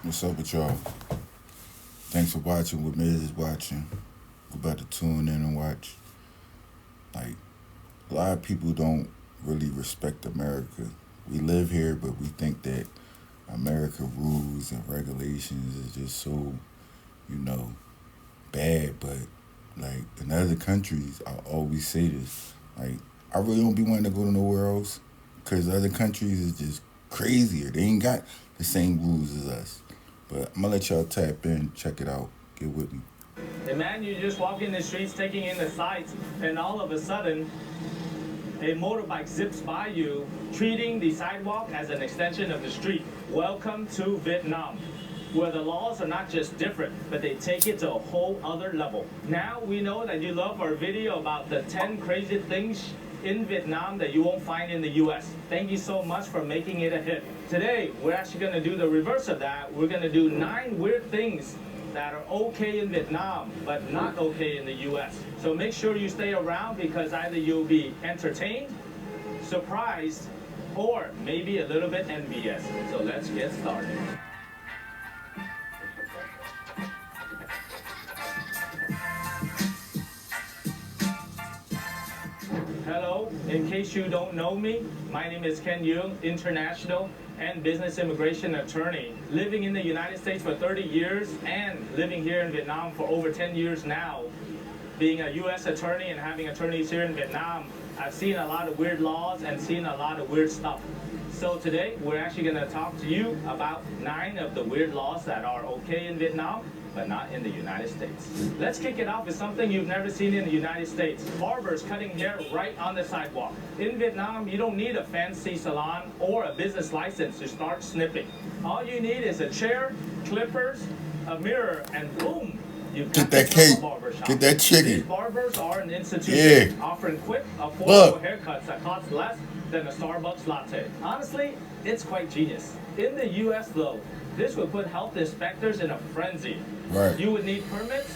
What's up with y'all? Thanks for watching. What Miz is watching. We're about to tune in and watch. Like, a lot of people don't really respect America. We live here, but we think that America rules and regulations is just so, you know, bad. But, like, in other countries, I always say this. Like, I really don't be wanting to go to nowhere else because other countries is just crazier. They ain't got the same rules as us. But I'm gonna let y'all tap in, check it out, get with me. Hey man, you just walk in the streets taking in the sights, and all of a sudden, a motorbike zips by you, treating the sidewalk as an extension of the street. Welcome to Vietnam, where the laws are not just different, but they take it to a whole other level. Now we know that you love our video about the 10 crazy things in Vietnam that you won't find in the US. Thank you so much for making it a hit. Today, we're actually gonna do the reverse of that. We're gonna do 9 weird things that are okay in Vietnam, but not okay in the US. So make sure you stay around because either you'll be entertained, surprised, or maybe a little bit envious. So let's get started. Hello, in case you don't know me, my name is Ken Young, international and business immigration attorney, living in the United States for 30 years and living here in Vietnam for over 10 years now. Being a US attorney and having attorneys here in Vietnam, I've seen a lot of weird laws and seen a lot of weird stuff. So today, we're actually going to talk to you about 9 of the weird laws that are okay in Vietnam, but not in the United States. Let's kick it off with something you've never seen in the United States. Barbers cutting hair right on the sidewalk. In Vietnam, you don't need a fancy salon or a business license to start snipping. All you need is a chair, clippers, a mirror, and boom, you've got Get that cake. barbershop. Get that These chicken. barbers are an institution, offering quick, affordable haircuts that cost less than a Starbucks latte. Honestly, it's quite genius. In the US though, this would put health inspectors in a frenzy. Right. You would need permits,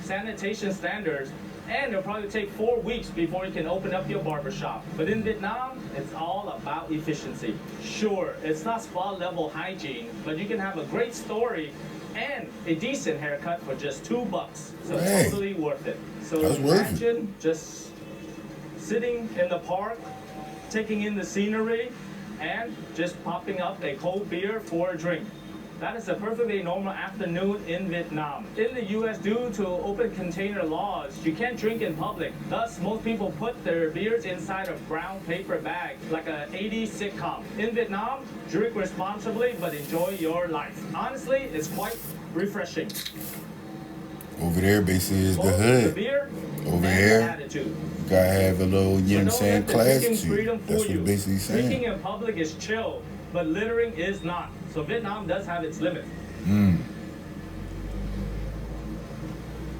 sanitation standards, and it'll probably take 4 weeks before you can open up your barbershop. But in Vietnam, it's all about efficiency. Sure, it's not spa level hygiene, but you can have a great story and a decent haircut for just $2. So totally worth it. So imagine just sitting in the park, taking in the scenery, and just popping up a cold beer for a drink. That is a perfectly normal afternoon in Vietnam. In the US, due to open container laws, you can't drink in public. Thus, most people put their beers inside a brown paper bag, like an 80s sitcom. In Vietnam, drink responsibly, but enjoy your life. Honestly, it's quite refreshing. Over there, basically, is the hood. The beer Over here, attitude. you gotta have a little, you know what I'm saying, class to you. That's what basically saying. Drinking in public is chill, but littering is not. So Vietnam does have its limits.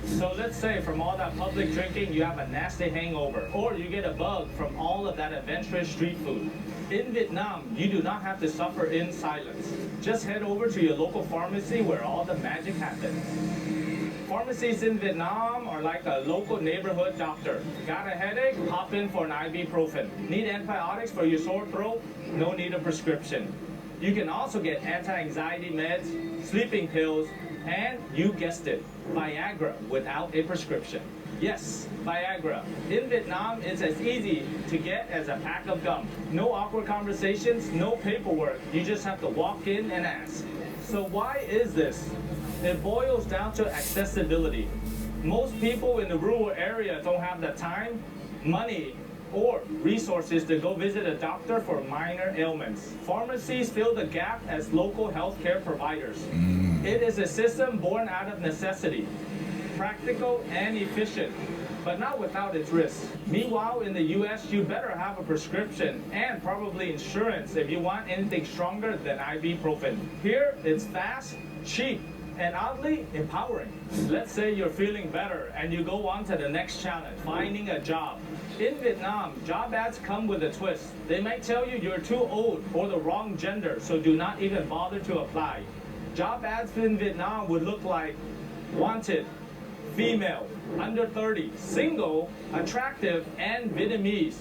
So let's say from all that public drinking, you have a nasty hangover, or you get a bug from all of that adventurous street food. In Vietnam, you do not have to suffer in silence. Just head over to your local pharmacy where all the magic happens. Pharmacies in Vietnam are like a local neighborhood doctor. Got a headache? Hop in for an ibuprofen. Need antibiotics for your sore throat? No need a prescription. You can also get anti-anxiety meds, sleeping pills, and you guessed it, Viagra without a prescription. Yes, Viagra. In Vietnam, it's as easy to get as a pack of gum. No awkward conversations, no paperwork. You just have to walk in and ask. So why is this? It boils down to accessibility. Most people in the rural area don't have the time, money, or resources to go visit a doctor for minor ailments. Pharmacies fill the gap as local healthcare providers. It is a system born out of necessity, practical and efficient, but not without its risks. Meanwhile, in the US, you better have a prescription and probably insurance if you want anything stronger than ibuprofen. Here, it's fast, cheap, and oddly empowering. Let's say you're feeling better and you go on to the next challenge, finding a job. In Vietnam, job ads come with a twist. They might tell you you're too old or the wrong gender, so do not even bother to apply. Job ads in Vietnam would look like wanted, female, under 30, single, attractive, and Vietnamese.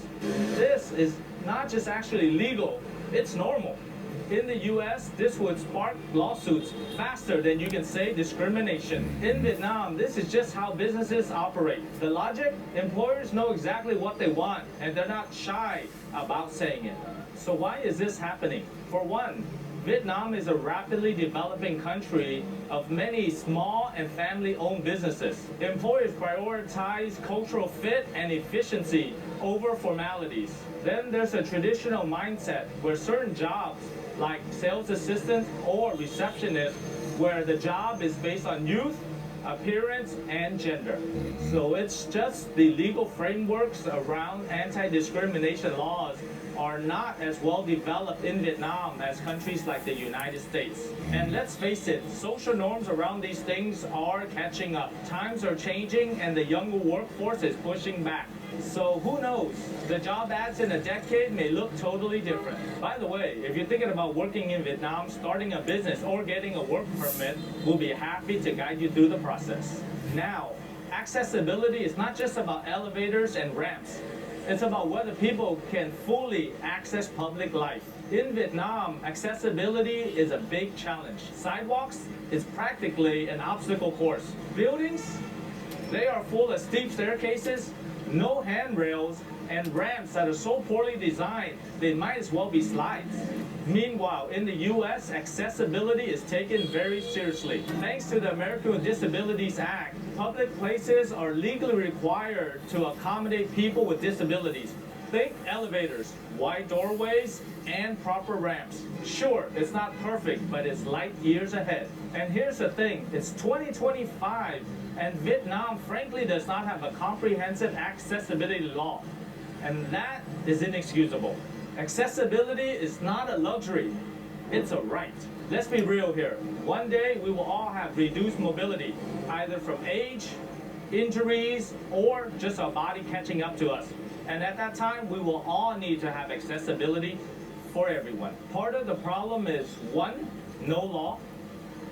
This is not just actually legal, it's normal. In the US, this would spark lawsuits faster than you can say discrimination. In Vietnam, this is just how businesses operate. The logic, employers know exactly what they want and they're not shy about saying it. So why is this happening? For one, Vietnam is a rapidly developing country of many small and family-owned businesses. Employers prioritize cultural fit and efficiency over formalities. Then there's a traditional mindset where certain jobs like sales assistant or receptionist, where the job is based on youth, appearance, and gender. So it's just the legal frameworks around anti-discrimination laws are not as well developed in Vietnam as countries like the United States. And let's face it, social norms around these things are catching up. Times are changing and the younger workforce is pushing back. So who knows? The job ads in a decade may look totally different. By the way, if you're thinking about working in Vietnam, starting a business, or getting a work permit, we'll be happy to guide you through the process. Now, accessibility is not just about elevators and ramps. It's about whether people can fully access public life. In Vietnam, accessibility is a big challenge. Sidewalks is practically an obstacle course. Buildings, they are full of steep staircases, no handrails, and ramps that are so poorly designed, they might as well be slides. Meanwhile, in the US, accessibility is taken very seriously. Thanks to the American with Disabilities Act, public places are legally required to accommodate people with disabilities. Think elevators, wide doorways, and proper ramps. Sure, it's not perfect, but it's light years ahead. And here's the thing, it's 2025, and Vietnam frankly does not have a comprehensive accessibility law. And that is inexcusable. Accessibility is not a luxury, it's a right. Let's be real here. One day we will all have reduced mobility, either from age, injuries, or just our body catching up to us. And at that time, we will all need to have accessibility for everyone. Part of the problem is, one, no law.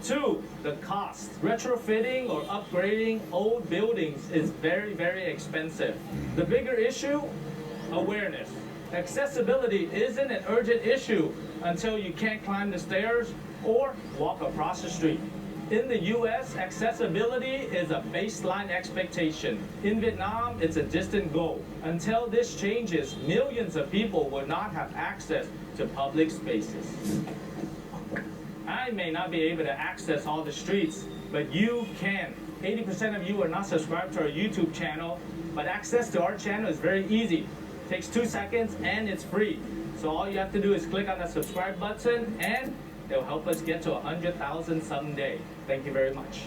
Two, the cost. Retrofitting or upgrading old buildings is very, very expensive. The bigger issue, awareness. Accessibility isn't an urgent issue until you can't climb the stairs or walk across the street. In the US, accessibility is a baseline expectation. In Vietnam, it's a distant goal. Until this changes, millions of people will not have access to public spaces. I may not be able to access all the streets, but you can. 80% of you are not subscribed to our YouTube channel, but access to our channel is very easy. It takes 2 seconds and it's free. So all you have to do is click on the subscribe button and it'll help us get to 100,000 someday. Thank you very much.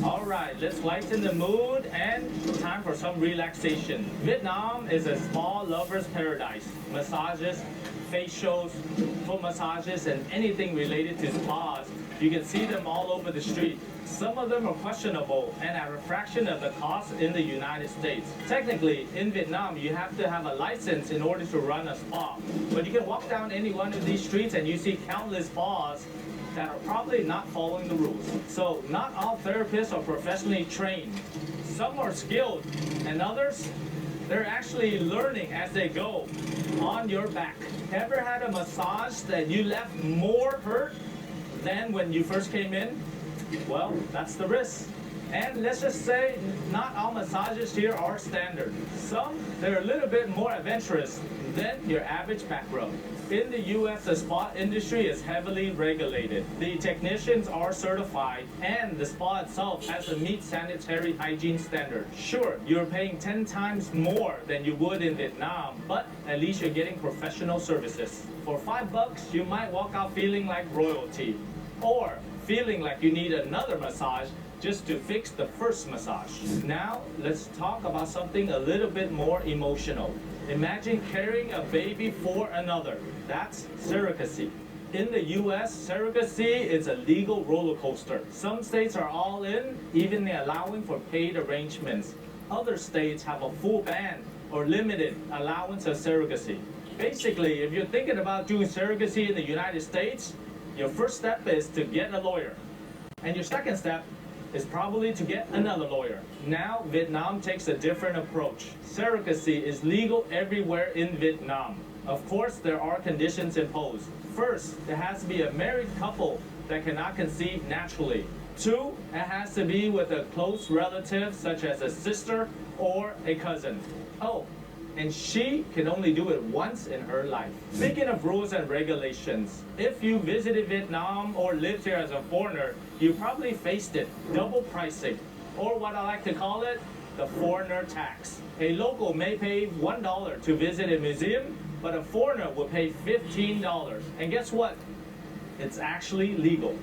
All right, let's lighten the mood and time for some relaxation. Vietnam is a spa lover's paradise. Massages, facials, foot massages, and anything related to spas. You can see them all over the street. Some of them are questionable and at a fraction of the cost in the United States. Technically, in Vietnam, you have to have a license in order to run a spa. But you can walk down any one of these streets and you see countless spas that are probably not following the rules. So not all therapists are professionally trained. Some are skilled and others, they're actually learning as they go on your back. Ever had a massage that you left more hurt than when you first came in? Well, that's the risk. And let's just say, not all massages here are standard. Some, they're a little bit more adventurous than your average back rub. In the US, the spa industry is heavily regulated. The technicians are certified, and the spa itself has to meet sanitary hygiene standards. Sure, you're paying 10 times more than you would in Vietnam, but at least you're getting professional services. For $5, you might walk out feeling like royalty, or feeling like you need another massage just to fix the first massage. Now, let's talk about something a little bit more emotional. Imagine carrying a baby for another. That's surrogacy. In the US, surrogacy is a legal roller coaster. Some states are all in, even allowing for paid arrangements. Other states have a full ban or limited allowance of surrogacy. Basically, if you're thinking about doing surrogacy in the United States, your first step is to get a lawyer. And your second step is probably to get another lawyer. Now, Vietnam takes a different approach. Surrogacy is legal everywhere in Vietnam. Of course, there are conditions imposed. First, it has to be a married couple that cannot conceive naturally. 2, it has to be with a close relative such as a sister or a cousin. Oh, and she can only do it once in her life. Speaking of rules and regulations, if you visited Vietnam or lived here as a foreigner, you probably faced it, double pricing, or what I like to call it, the foreigner tax. A local may pay $1 to visit a museum, but a foreigner will pay $15. And guess what? It's actually legal.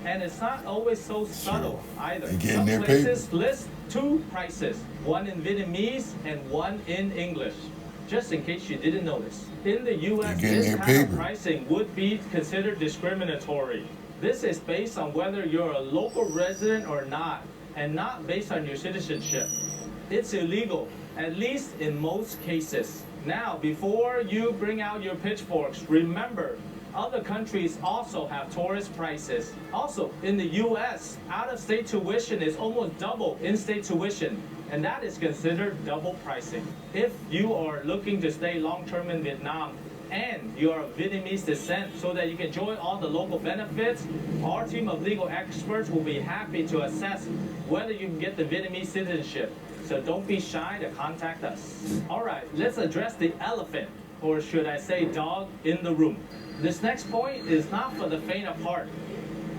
And it's not always so subtle either. Some places list 2 prices, one in Vietnamese and one in English, just in case you didn't notice. In the US, this kind of pricing would be considered discriminatory. This is based on whether you're a local resident or not, and not based on your citizenship. It's illegal, at least in most cases. Now, before you bring out your pitchforks, remember, other countries also have tourist prices. Also, in the US, out-of-state tuition is almost double in-state tuition, and that is considered double pricing. If you are looking to stay long-term in Vietnam, and you are of Vietnamese descent so that you can enjoy all the local benefits, our team of legal experts will be happy to assess whether you can get the Vietnamese citizenship. So don't be shy to contact us. All right, let's address the elephant, or should I say dog, in the room. This next point is not for the faint of heart,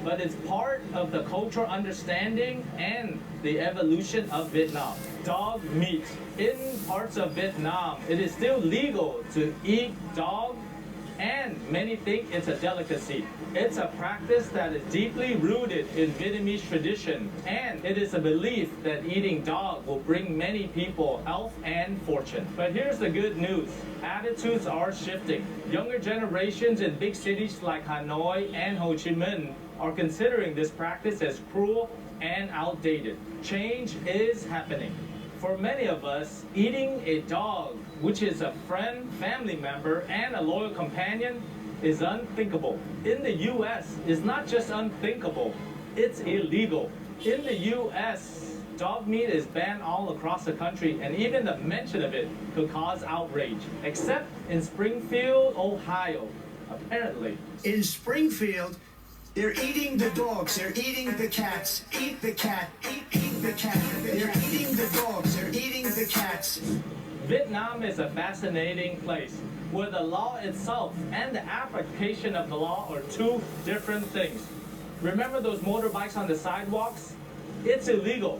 but it's part of the cultural understanding and the evolution of Vietnam. Dog meat. In parts of Vietnam, it is still legal to eat dog, and many think it's a delicacy. It's a practice that is deeply rooted in Vietnamese tradition, and it is a belief that eating dog will bring many people health and fortune. But here's the good news. Attitudes are shifting. Younger generations in big cities like Hanoi and Ho Chi Minh are considering this practice as cruel and outdated. Change is happening. For many of us, eating a dog, which is a friend, family member, and a loyal companion, is unthinkable. In the US, it's not just unthinkable, it's illegal. In the US, dog meat is banned all across the country, and even the mention of it could cause outrage, except in Springfield, Ohio, apparently. In Springfield, they're eating the dogs, they're eating the cats. Eat the cat, eat the cat. They're eating the dogs, they're eating the cats. Vietnam is a fascinating place where the law itself and the application of the law are 2 different things. Remember those motorbikes on the sidewalks? It's illegal,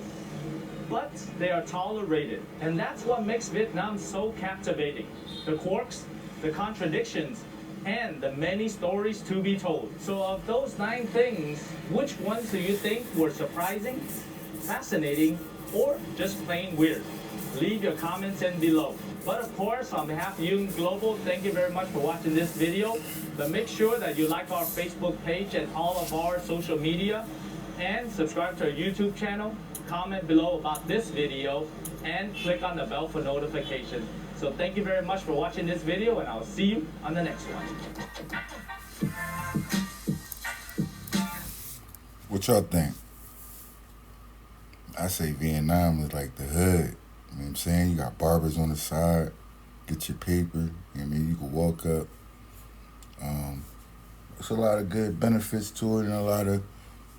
but they are tolerated. And that's what makes Vietnam so captivating. The quirks, the contradictions, and the many stories to be told. So of those 9 things, which ones do you think were surprising, fascinating, or just plain weird? Leave your comments in below. But of course, on behalf of Yung Global, thank you very much for watching this video. But make sure that you like our Facebook page and all of our social media, and subscribe to our YouTube channel, comment below about this video, and click on the bell for notifications. So thank you very much for watching this video, and I'll see you on the next one. What y'all think? I say Vietnam is like the hood. You know what I'm saying? You got barbers on the side, get your paper, you know what I mean? You can walk up. There's a lot of good benefits to it and a lot of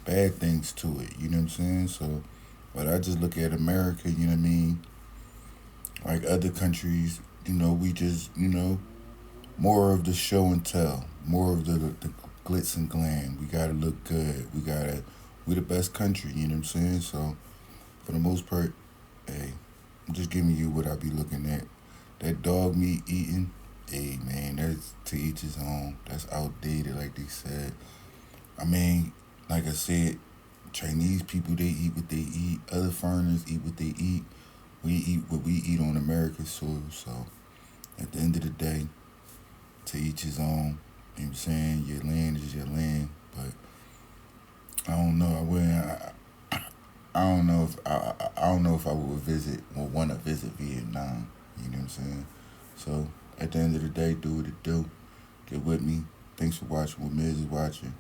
bad things to it, you know what I'm saying? So, but I just look at America, you know what I mean? Like other countries, you know, we just, you know, more of the show and tell, more of the glitz and glam. We gotta look good. We the best country, you know what I'm saying? So, for the most part, hey, I'm just giving you what I be looking at. That dog meat eating, hey man, that's to each his own. That's outdated, like they said. I mean, like I said, Chinese people, they eat what they eat. Other foreigners eat what they eat. We eat what we eat on American soil. So, at the end of the day, to each his own. You know what I'm saying? Your land is your land. But I don't know. I don't know if I would want to visit Vietnam. You know what I'm saying? So at the end of the day, do what it do. Get with me. Thanks for watching. What Miz is watching.